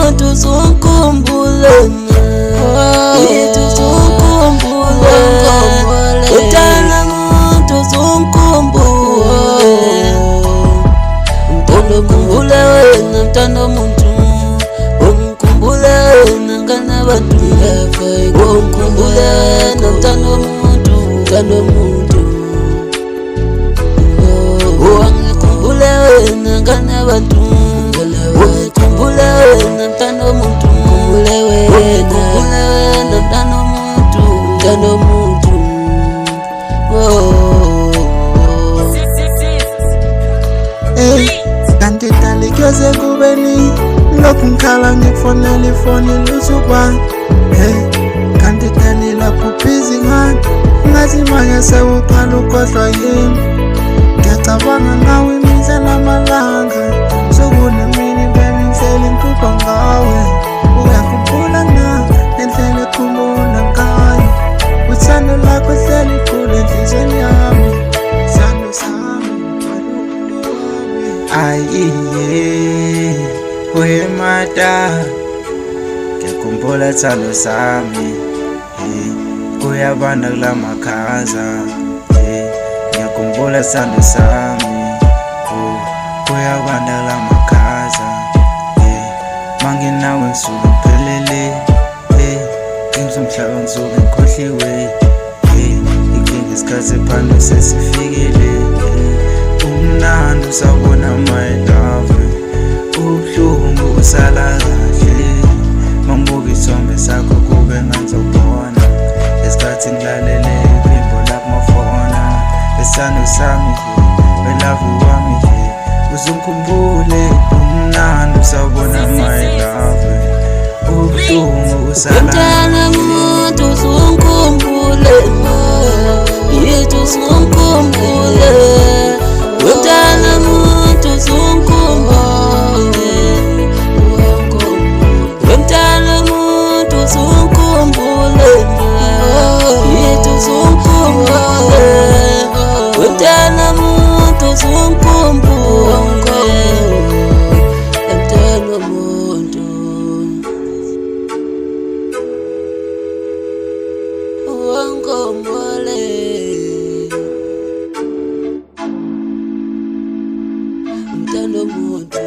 muntu uzungikhumbule yithi uzungikhumbule uthanda muntu uzungikhumbule mntando khumbule wena mntando muntu ungikhumbule wena nganabantu ungikhumbule wena mntando muntu ungikhumbule wena nganabantu ungikhumbule wena mntando muntu ungikhumbule wena mntando muntu kanti dali kuyoze kubeni lokhu ngikhala ngikufonela ifoni lusukwa kanti dali lapho busy ngani ngathi manje sewuqala ukhohlwa yini ngiyacabanga ngawe imihla namalanga sekunemini baby ngihleli ngiphupha ngawe uyakhumbula na nendlela ekhuluma ngayo uthando lakho hleli khule enhlizweni yami sando sami ayiye uyemata ngiyakhumbula thando sami kuyabanda kula makhaza ngiyakhumbula sando sami kuyabanda kula makhaza manginawe ngisuke ngiphelele ngimsumhlaba ngisuke ngikhohliwe inkinga isikhathi phansi sesifikile umnandi usabona my love ubuhlungu usala kahle mangibuka isithombe sakho kube ngazobona esikhathi ngilalele iphimbo lakumafona esando sami belavu wami uzungikhumbule umnandi usabona my love ubuhlungu usala muntu uzungikhumbule yithi uzungikhumbule uthanda muntu uzungikhumbule uthanda muntu uzungikhumbule yithi uzungikhumbule uthanda muntu uzungikhumbule uthanda muntu ungikhumbule mntando muntu